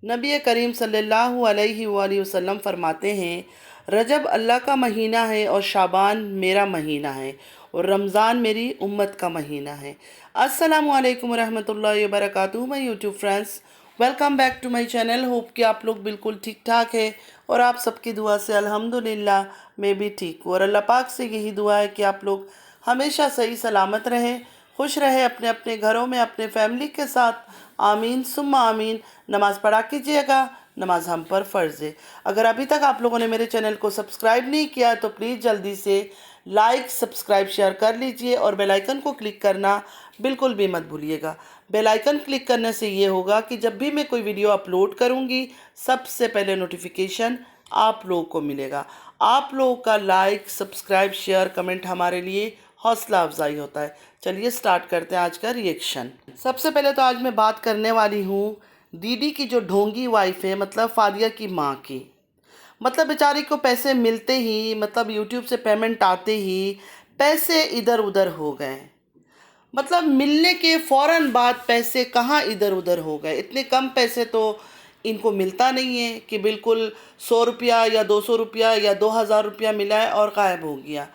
नबी करीम सल्लल्लाहु अलैहि वसल्लम फरमाते हैं, रजब अल्लाह का महीना है और शाबान मेरा महीना है और रमज़ान मेरी उम्मत का महीना है। अस्सलामु अलैकुम रहमतुल्लाहि व बरकातुहू। My YouTube friends, welcome back to my channel. Hope कि आप लोग बिल्कुल ठीक ठाक है और आप सबकी दुआ से अल्हम्दुलिल्लाह मैं भी ठीक हूँ। और अल्लाह पाक से यही दुआ है कि आप लोग हमेशा सही सलामत रहें, खुश रहे अपने अपने घरों में अपने फैमिली के साथ। आमीन सुम्मा आमीन। नमाज़ पढ़ा कीजिएगा, नमाज हम पर फ़र्ज़ है। अगर अभी तक आप लोगों ने मेरे चैनल को सब्सक्राइब नहीं किया तो प्लीज़ जल्दी से लाइक सब्सक्राइब शेयर कर लीजिए और बेल आइकन को क्लिक करना बिल्कुल भी मत भूलिएगा। बेल आइकन क्लिक करने से ये होगा कि जब भी मैं कोई वीडियो अपलोड करूँगी सबसे पहले नोटिफिकेशन आप लोगों को मिलेगा। आप लोगों का लाइक सब्सक्राइब शेयर कमेंट हमारे लिए हौसला अफजाई होता है। चलिए स्टार्ट करते हैं आज का रिएक्शन। सबसे पहले तो आज मैं बात करने वाली हूँ दीदी की जो ढोंगी वाइफ है, मतलब फादिया की माँ की। मतलब बेचारी को पैसे मिलते ही, मतलब यूट्यूब से पेमेंट आते ही पैसे इधर उधर हो गए। मतलब मिलने के फ़ौरन बाद पैसे कहाँ इधर उधर हो गए। इतने कम पैसे तो इनको मिलता नहीं है कि बिल्कुल 100 रुपया या 200 रुपया या 2000 रुपया मिला है और गायब हो गया।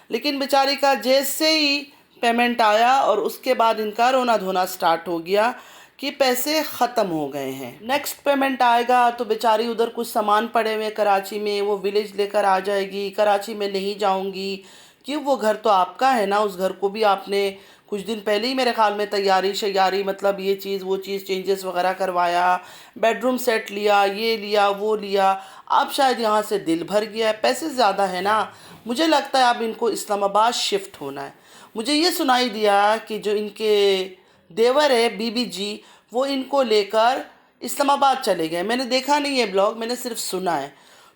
लेकिन बेचारी का जैसे ही पेमेंट आया और उसके बाद इनका रोना धोना स्टार्ट हो गया कि पैसे ख़त्म हो गए हैं। नेक्स्ट पेमेंट आएगा तो बेचारी उधर कुछ सामान पड़े हुए कराची में, वो विलेज लेकर आ जाएगी। कराची में नहीं जाऊंगी क्यों, वो घर तो आपका है ना, उस घर को भी आपने कुछ दिन पहले ही मेरे ख्याल में तैयारी शैयारी, मतलब ये चीज़ वो चीज़ चेंजेस वगैरह करवाया, बेडरूम सेट लिया, ये लिया वो लिया। अब शायद यहाँ से दिल भर गया है, पैसे ज़्यादा है ना। मुझे लगता है अब इनको इस्लामाबाद शिफ्ट होना है। मुझे ये सुनाई दिया कि जो इनके देवर है बीबी जी, वो इनको लेकर इस्लामाबाद चले गए। मैंने देखा नहीं है ब्लॉग, मैंने सिर्फ सुना है।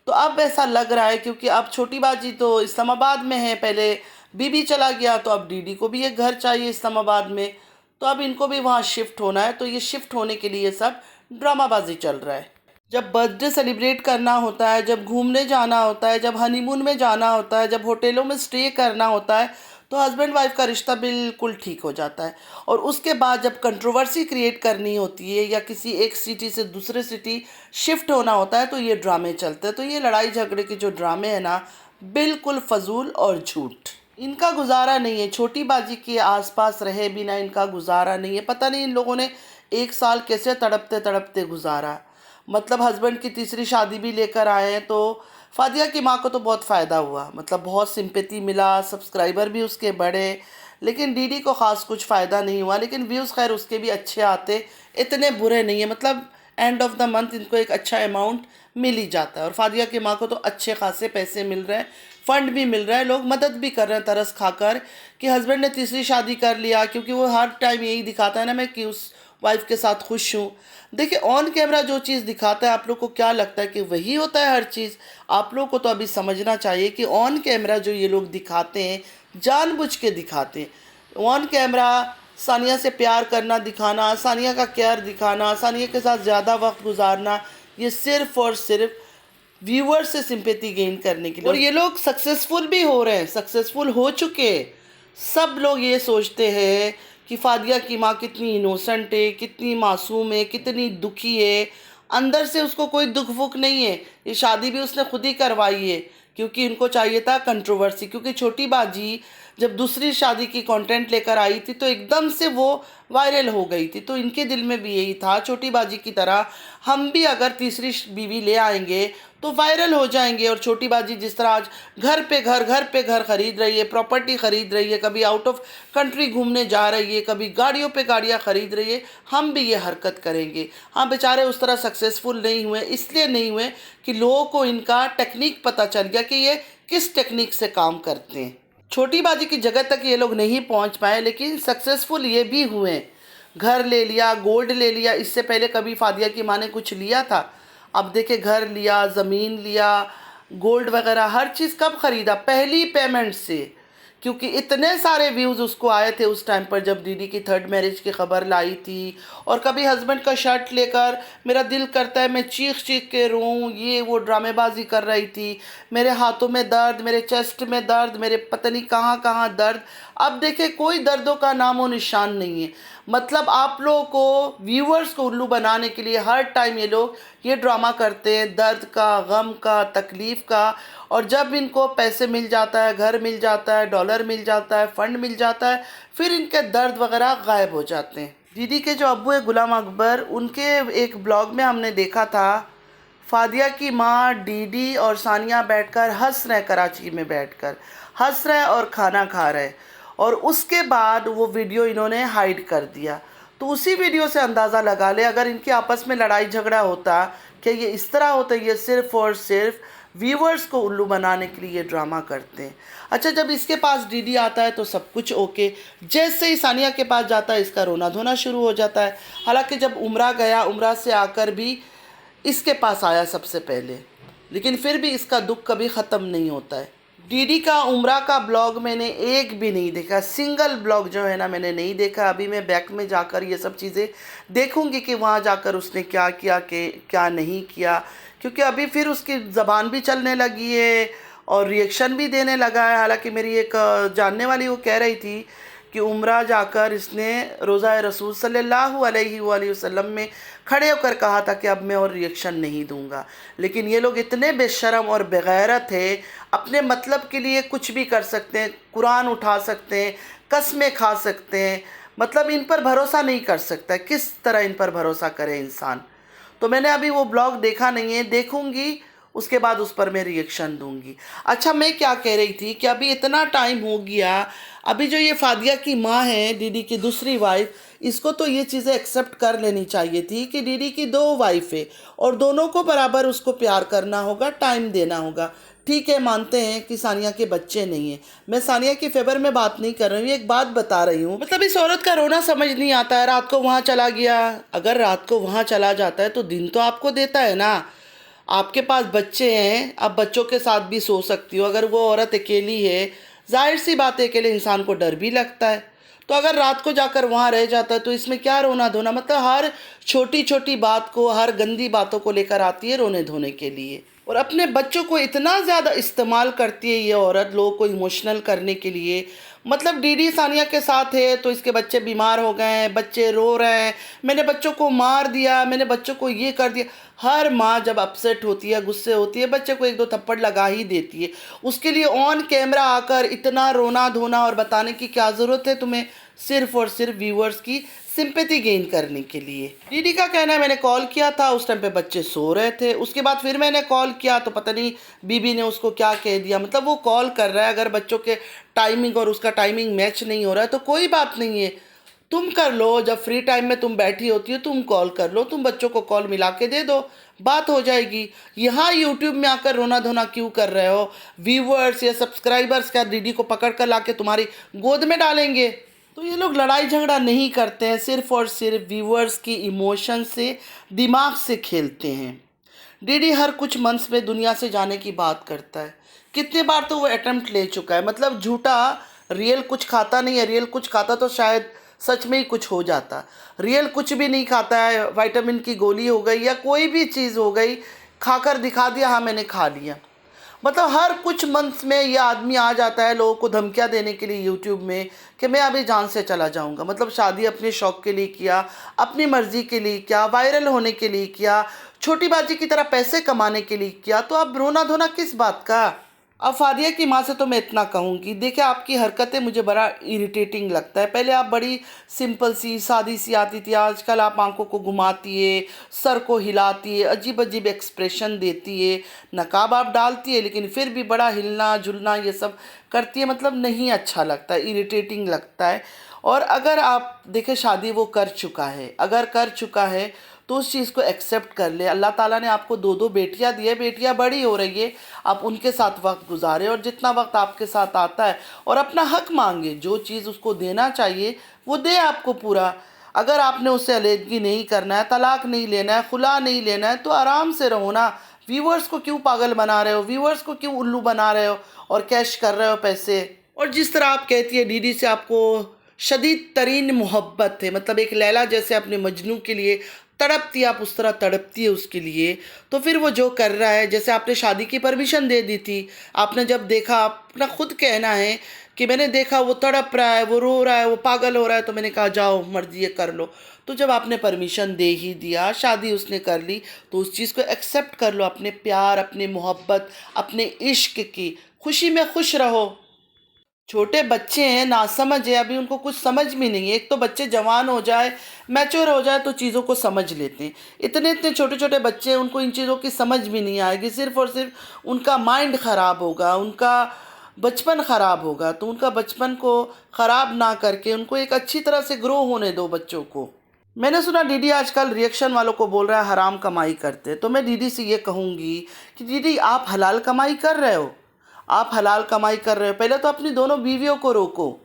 तो अब ऐसा लग रहा है क्योंकि अब छोटी बाजी तो इस्लामाबाद में है, पहले बीबी चला गया तो अब दीदी को भी एक घर चाहिए इस्लामाबाद में, तो अब इनको भी वहाँ शिफ्ट होना है। तो ये शिफ्ट होने के लिए सब ड्रामाबाजी चल रहा है। जब बर्थडे सेलिब्रेट करना होता है, जब घूमने जाना होता है, जब हनीमून में जाना होता है, जब होटलों में स्टे करना होता है, तो हस्बैंड वाइफ का रिश्ता बिल्कुल ठीक हो जाता है। और उसके बाद जब कंट्रोवर्सी क्रिएट करनी होती है या किसी एक सिटी से दूसरे सिटी शिफ्ट होना होता है तो ये ड्रामे चलते हैं। तो ये लड़ाई झगड़े के जो ड्रामे हैं ना, बिल्कुल फजूल और झूठ। इनका गुजारा नहीं है, छोटी बाजी के आसपास रहे बिना इनका गुजारा नहीं है। पता नहीं इन लोगों ने 1 साल कैसे तड़पते तड़पते गुजारा। मतलब हस्बैंड की तीसरी शादी भी लेकर आए हैं तो फादिया की माँ को तो बहुत फ़ायदा हुआ, मतलब बहुत सिंपैथी मिला, सब्सक्राइबर भी उसके बढ़े। लेकिन डीडी को ख़ास कुछ फ़ायदा नहीं हुआ। लेकिन व्यूज़ खैर उसके भी अच्छे आते, इतने बुरे नहीं है। मतलब एंड ऑफ द मंथ इनको एक अच्छा अमाउंट मिल ही जाता है। और फादिया की माँ को तो अच्छे खासे पैसे मिल रहे हैं, फ़ंड भी मिल रहा है, लोग मदद भी कर रहे हैं तरस खाकर कि हस्बैंड ने तीसरी शादी कर लिया। क्योंकि वो हर टाइम यही दिखाता है ना, मैं कि उस वाइफ के साथ खुश हूँ। देखिए ऑन कैमरा जो चीज़ दिखाता है, आप लोग को क्या लगता है कि वही होता है हर चीज़? आप लोग को तो अभी समझना चाहिए कि ऑन कैमरा जो ये लोग दिखाते हैं, जानबूझ के दिखाते हैं। ऑन कैमरा सानिया से प्यार करना दिखाना, सानिया का केयर दिखाना, सानिया के साथ ज़्यादा वक्त गुजारना, ये सिर्फ और सिर्फ व्यूअर से सिंपैथी गेन करने के लिए। और ये लोग सक्सेसफुल भी हो रहे हैं, सक्सेसफुल हो चुके हैं। सब लोग ये सोचते हैं कि फादिया की माँ कितनी इनोसेंट है, कितनी मासूम है, कितनी दुखी है। अंदर से उसको कोई दुख वुख नहीं है। ये शादी भी उसने खुद ही करवाई है क्योंकि इनको चाहिए था कंट्रोवर्सी। क्योंकि छोटी बाजी जब दूसरी शादी की कंटेंट लेकर आई थी तो एकदम से वो वायरल हो गई थी। तो इनके दिल में भी यही था, छोटी बाजी की तरह हम भी अगर तीसरी बीवी ले आएंगे तो वायरल हो जाएंगे। और छोटी बाजी जिस तरह आज घर पे घर खरीद रही है, प्रॉपर्टी खरीद रही है, कभी आउट ऑफ कंट्री घूमने जा रही है, कभी गाड़ियों पे गाड़ियाँ खरीद रही है, हम भी ये हरकत करेंगे। हाँ बेचारे उस तरह सक्सेसफुल नहीं हुए, इसलिए नहीं हुए कि लोगों को इनका टेक्निक पता चल गया कि ये किस टेक्निक से काम करते हैं। छोटी बाजी की जगह तक ये लोग नहीं पहुंच पाए, लेकिन सक्सेसफुल ये भी हुए। घर ले लिया, गोल्ड ले लिया। इससे पहले कभी फादिया की माँ ने कुछ लिया था? अब देखे घर लिया, ज़मीन लिया, गोल्ड वगैरह हर चीज़ कब ख़रीदा? पहली पेमेंट से। क्योंकि इतने सारे व्यूज़ उसको आए थे उस टाइम पर जब दीदी की थर्ड मैरिज की खबर लाई थी। और कभी हस्बैंड का शर्ट लेकर मेरा दिल करता है मैं चीख चीख के रोऊं, ये वो ड्रामेबाजी कर रही थी। मेरे हाथों में दर्द, मेरे चेस्ट में दर्द, मेरे पता नहीं कहाँ कहाँ दर्द। अब देखिए कोई दर्दों का नामो निशान नहीं है। मतलब आप लोगों को, व्यूअर्स को उल्लू बनाने के लिए हर टाइम ये लोग ये ड्रामा करते हैं, दर्द का, गम का, तकलीफ़ का। और जब इनको पैसे मिल जाता है, घर मिल जाता है, डॉलर मिल जाता है, फ़ंड मिल जाता है, फिर इनके दर्द वगैरह गायब हो जाते हैं। दीदी के जो अब्बू है गुलाम अकबर, उनके एक ब्लॉग में हमने देखा था फादिया की माँ डीडी और सानिया बैठकर हंस रहे, कराची में बैठकर हंस रहे और खाना खा रहे, और उसके बाद वो वीडियो इन्होंने हाइड कर दिया। तो उसी वीडियो से अंदाज़ा लगा ले अगर इनके आपस में लड़ाई झगड़ा होता कि ये इस तरह होता, ये सिर्फ़ और सिर्फ व्यूवर्स को उल्लू बनाने के लिए ये ड्रामा करते हैं। अच्छा, जब इसके पास डीडी आता है तो सब कुछ ओके, जैसे ही सानिया के पास जाता है इसका रोना धोना शुरू हो जाता है। हालांकि जब उम्रा गया, उम्रा से आकर भी इसके पास आया सबसे पहले, लेकिन फिर भी इसका दुख कभी ख़त्म नहीं होता है। डीडी का उम्रा का ब्लॉग मैंने एक भी नहीं देखा, सिंगल ब्लॉग जो है ना मैंने नहीं देखा। अभी मैं बैक में जाकर ये सब चीज़ें देखूंगी कि वहाँ जाकर उसने क्या किया कि क्या नहीं किया, क्योंकि अभी फिर उसकी ज़बान भी चलने लगी है और रिएक्शन भी देने लगा है। हालांकि मेरी एक जानने वाली वो कह रही थी कि उम्रा जाकर इसने रोज़ा रसूल सल्लल्लाहु अलैहि वसल्लम में खड़े होकर कहा था कि अब मैं और रिएक्शन नहीं दूंगा। लेकिन ये लोग इतने बेशरम और बेगैरत है, अपने मतलब के लिए कुछ भी कर सकते हैं, कुरान उठा सकते हैं, कस्में खा सकते हैं। मतलब इन पर भरोसा नहीं कर सकता, किस तरह इन पर भरोसा करे इंसान। तो मैंने अभी वो ब्लॉग देखा नहीं है, देखूंगी उसके बाद उस पर मैं रिएक्शन दूंगी। अच्छा, मैं क्या कह रही थी कि अभी इतना टाइम हो गया, अभी जो ये फादिया की माँ है, दीदी की दूसरी वाइफ, इसको तो ये चीज़ें एक्सेप्ट कर लेनी चाहिए थी कि दीदी की दो वाइफ है और दोनों को बराबर उसको प्यार करना होगा, टाइम देना होगा। ठीक है, मानते हैं कि सानिया के बच्चे नहीं हैं, मैं सानिया के फेवर में बात नहीं कर रही हूँ, एक बात बता रही हूँ। मतलब इस औरत का रोना समझ नहीं आता है। रात को वहाँ चला गया, अगर रात को वहाँ चला जाता है तो दिन तो आपको देता है ना। आपके पास बच्चे हैं, आप बच्चों के साथ भी सो सकती हो। अगर वो औरत अकेली है, जाहिर सी बात है अकेले इंसान को डर भी लगता है। तो अगर रात को जाकर वहाँ रह जाता है तो इसमें क्या रोना धोना। मतलब हर छोटी छोटी बात को, हर गंदी बातों को लेकर आती है रोने धोने के लिए। और अपने बच्चों को इतना ज़्यादा इस्तेमाल करती है ये औरत, लोगों को इमोशनल करने के लिए। मतलब डीडी सानिया के साथ है तो इसके बच्चे बीमार हो गए हैं, बच्चे रो रहे हैं, मैंने बच्चों को मार दिया, मैंने बच्चों को ये कर दिया। हर माँ जब अपसेट होती है, गुस्से होती है, बच्चे को एक दो थप्पड़ लगा ही देती है। उसके लिए ऑन कैमरा आकर इतना रोना धोना और बताने की क्या ज़रूरत है तुम्हें, सिर्फ और सिर्फ व्यूअर्स की सिंपैथी गेन करने के लिए। दीदी का कहना है मैंने कॉल किया था, उस टाइम पे बच्चे सो रहे थे, उसके बाद फिर मैंने कॉल किया तो पता नहीं बीबी ने उसको क्या कह दिया। मतलब वो कॉल कर रहा है, अगर बच्चों के टाइमिंग और उसका टाइमिंग मैच नहीं हो रहा है तो कोई बात नहीं है, तुम कर लो। जब फ्री टाइम में तुम बैठी होती हो तुम कॉल कर लो, तुम बच्चों को कॉल मिला के दे दो, बात हो जाएगी। यहाँ यूट्यूब में आकर रोना धोना क्यों कर रहे हो? व्यूवर्स या सब्सक्राइबर्स क्या दीदी को पकड़ कर ला के तुम्हारी गोद में डालेंगे? तो ये लोग लड़ाई झगड़ा नहीं करते हैं, सिर्फ और सिर्फ व्यूवर्स की इमोशन से, दिमाग से खेलते हैं। डीडी हर कुछ मंथ्स में दुनिया से जाने की बात करता है, कितने बार तो वो अटेम्प्ट ले चुका है। मतलब झूठा, रियल कुछ खाता नहीं है। रियल कुछ खाता तो शायद सच में ही कुछ हो जाता। रियल कुछ भी नहीं खाता है, विटामिन की गोली हो गई या कोई भी चीज़ हो गई, खाकर दिखा दिया हाँ मैंने खा लिया। मतलब हर कुछ मंथ्स में ये आदमी आ जाता है लोगों को धमकियाँ देने के लिए यूट्यूब में कि मैं अभी जान से चला जाऊंगा। मतलब शादी अपने शौक़ के लिए किया, अपनी मर्ज़ी के लिए किया, वायरल होने के लिए किया, छोटी बाजी की तरह पैसे कमाने के लिए किया, तो अब रोना धोना किस बात का? अब फादिया की माँ से तो मैं इतना कहूँगी, देखिए आपकी हरकतें मुझे बड़ा इरिटेटिंग लगता है। पहले आप बड़ी सिंपल सी सादी सी आती थी, आजकल आप आंखों को घुमाती है, सर को हिलाती है, अजीब अजीब एक्सप्रेशन देती है, नकाब आप डालती है लेकिन फिर भी बड़ा हिलना झुलना ये सब करती है। मतलब नहीं अच्छा लगता, इरिटेटिंग लगता है। और अगर आप देखें शादी वो कर चुका है, अगर कर चुका है तो उस चीज़ को एक्सेप्ट कर ले। अल्लाह ताला ने आपको दो दो बेटियां दी है, बेटियां बड़ी हो रही है, आप उनके साथ वक्त गुजारें और जितना वक्त आपके साथ आता है और अपना हक मांगे, जो चीज़ उसको देना चाहिए वो दे आपको पूरा। अगर आपने उससे अलहदगी नहीं करना है, तलाक नहीं लेना है, खुला नहीं लेना है, तो आराम से रहो ना। व्यूवर्स को क्यों पागल बना रहे हो? व्यूवर्स को क्यों उल्लू बना रहे हो और कैश कर रहे हो पैसे? और जिस तरह आप कहती है दीदी से आपको शदीद तरीन मोहब्बत है, मतलब एक लैला जैसे अपने मजनू के लिए तड़पती है, आप उस तरह तड़पती है उसके लिए। तो फिर वो जो कर रहा है, जैसे आपने शादी की परमिशन दे दी थी, आपने जब देखा, अपना खुद कहना है कि मैंने देखा वो तड़प रहा है, वो रो रहा है, वो पागल हो रहा है, तो मैंने कहा जाओ मर्जी है कर लो। तो जब आपने परमिशन दे ही दिया, शादी उसने कर ली, तो उस चीज़ को एक्सेप्ट कर लो। अपने प्यार, अपने मोहब्बत, अपने इश्क की खुशी में खुश रहो। छोटे बच्चे हैं, नासमझ है, अभी उनको कुछ समझ भी नहीं है। एक तो बच्चे जवान हो जाए, मैच्योर हो जाए तो चीज़ों को समझ लेते हैं। इतने इतने छोटे छोटे बच्चे हैं, उनको इन चीज़ों की समझ भी नहीं आएगी। सिर्फ और सिर्फ उनका माइंड ख़राब होगा, उनका बचपन ख़राब होगा। तो उनका बचपन को ख़राब ना करके उनको एक अच्छी तरह से ग्रो होने दो बच्चों को। मैंने सुना दीदी आजकल रिएक्शन वालों को बोल रहा है हराम कमाई करते, तो मैं दीदी से ये कहूँगी कि दीदी आप हलाल कमाई कर रहे हो, आप हलाल कमाई कर रहे हो। पहले तो अपनी दोनों बीवियों को रोको,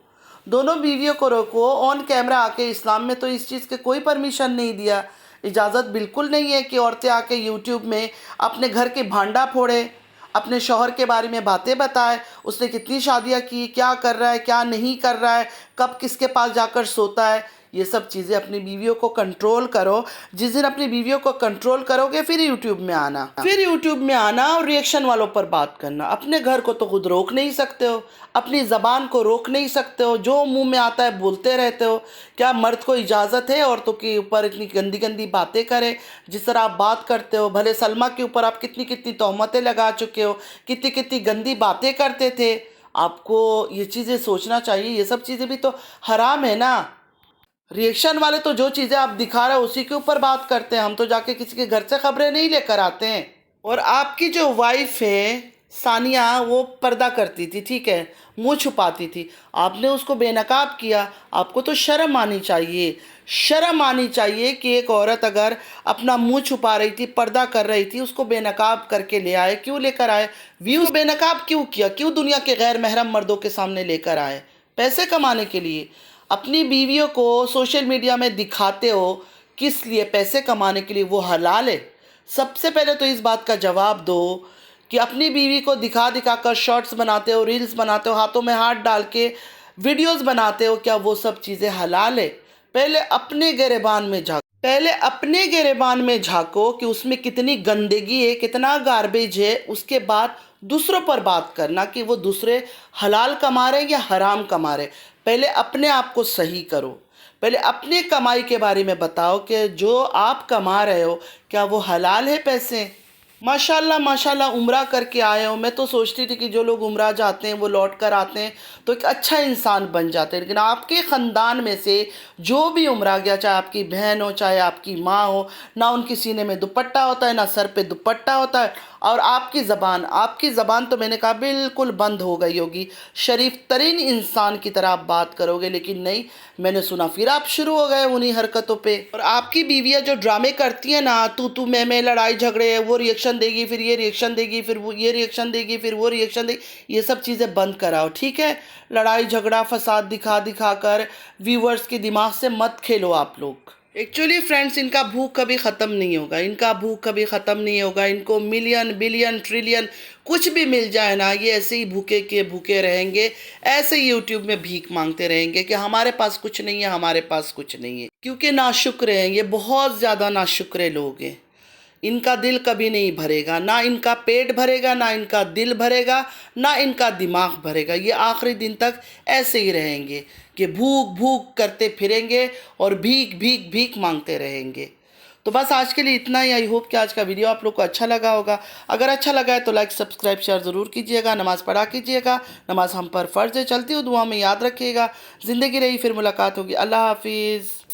दोनों बीवियों को रोको ऑन कैमरा आके। इस्लाम में तो इस चीज़ के कोई परमिशन नहीं दिया, इजाज़त बिल्कुल नहीं है कि औरतें आके यूट्यूब में अपने घर के भांडा फोड़े, अपने शौहर के बारे में बातें बताए, उसने कितनी शादियां की, क्या कर रहा है, क्या नहीं कर रहा है, कब किसके पास जाकर सोता है। ये सब चीज़ें अपनी बीवियों को कंट्रोल करो। जिस दिन अपनी बीवियों को कंट्रोल करोगे फिर यूट्यूब में आना, फिर यूट्यूब में आना और रिएक्शन वालों पर बात करना। अपने घर को तो खुद रोक नहीं सकते हो, अपनी ज़बान को रोक नहीं सकते हो, जो मुंह में आता है बोलते रहते हो। क्या मर्द को इजाज़त है औरतों के ऊपर इतनी गंदी गंदी बातें करें जिस तरह आप बात करते हो? भले सलमा के ऊपर आप कितनी कितनी तोहमतें लगा चुके हो, कितनी कितनी गंदी बातें करते थे। आपको ये चीज़ें सोचना चाहिए, ये सब चीज़ें भी तो हराम है ना। रिएक्शन वाले तो जो चीज़ें आप दिखा रहे हो उसी के ऊपर बात करते हैं, हम तो जाके किसी के घर से खबरें नहीं लेकर आते हैं। और आपकी जो वाइफ है सानिया, वो पर्दा करती थी, ठीक है, मुंह छुपाती थी, आपने उसको बेनकाब किया। आपको तो शर्म आनी चाहिए, शर्म आनी चाहिए कि एक औरत अगर अपना मुंह छुपा रही थी, पर्दा कर रही थी, उसको बेनकाब करके ले आए। क्यों लेकर आए? व्यूज़ बेनकाब क्यों किया? क्यों दुनिया के गैर महरम मर्दों के सामने लेकर आए? पैसे कमाने के लिए। अपनी बीवियों को सोशल मीडिया में दिखाते हो किस लिए? पैसे कमाने के लिए। वो हलाल है? सबसे पहले तो इस बात का जवाब दो कि अपनी बीवी को दिखा दिखा कर शॉर्ट्स बनाते हो, रील्स बनाते हो, हाथों में हाथ डाल के वीडियोस बनाते हो, क्या वो सब चीज़ें हलाल है? पहले अपने गिरेबान में झाँको, पहले अपने गिरेबान में झाँको कि उसमें कितनी गंदगी है, कितना गार्बेज है। उसके बाद दूसरों पर बात करना कि वो दूसरे हलाल कमा रहे या हराम कमा रहे। पहले अपने आप को सही करो, पहले अपने कमाई के बारे में बताओ कि जो आप कमा रहे हो क्या वो हलाल है पैसे? माशाल्लाह माशाल्लाह, उम्रा करके आए हो। मैं तो सोचती थी कि जो लोग उम्रा जाते हैं वो लौट कर आते हैं तो एक अच्छा इंसान बन जाते हैं, लेकिन आपके ख़ानदान में से जो भी उम्रा गया, चाहे आपकी बहन हो, चाहे आपकी माँ हो, ना उनकी सीने में दुपट्टा होता है, ना सर पे दुपट्टा होता है। और आपकी ज़बान तो मैंने कहा बिल्कुल बंद हो गई होगी। शरीफ तरीन इंसान की तरह आप बात करोगे, लेकिन नहीं, मैंने सुना फिर आप शुरू हो गए उन्हीं हरकतों पे। और आपकी बीवियाँ जो ड्रामे करती हैं ना, तू मैं लड़ाई झगड़े, वो रिएक्शन देगी, फिर ये रिएक्शन देगी, फिर वो ये रिएक्शन देगी, फिर वो रिएक्शन देगी, ये सब चीज़ें बंद कराओ, ठीक है? लड़ाई झगड़ा फसाद दिखा दिखा कर व्यूवर्स के दिमाग से मत खेलो आप लोग। एक्चुअली फ्रेंड्स, इनका भूख कभी ख़त्म नहीं होगा, इनका भूख कभी ख़त्म नहीं होगा। इनको मिलियन बिलियन ट्रिलियन कुछ भी मिल जाए ना, ये ऐसे ही भूखे के भूखे रहेंगे, ऐसे ही यूट्यूब में भीख मांगते रहेंगे कि हमारे पास कुछ नहीं है, हमारे पास कुछ नहीं है। क्योंकि नाशुक्र हैं ये, बहुत ज़्यादा नाशुक्र लोग हैं। इनका दिल कभी नहीं भरेगा, ना इनका पेट भरेगा, ना इनका दिल भरेगा, ना इनका दिमाग भरेगा। ये आखिरी दिन तक ऐसे ही रहेंगे कि भूख भूख करते फिरेंगे और भीख भीख भीख मांगते रहेंगे। तो बस आज के लिए इतना ही। आई होप कि आज का वीडियो आप लोग को अच्छा लगा होगा। अगर अच्छा लगा है तो लाइक सब्सक्राइब शेयर ज़रूर कीजिएगा। नमाज़ पढ़ा कीजिएगा, नमाज़ हम पर फ़र्ज़ है। चलती हूँ दुआ में याद रखिएगा। ज़िंदगी रही फिर मुलाकात होगी। अल्लाह हाफिज़।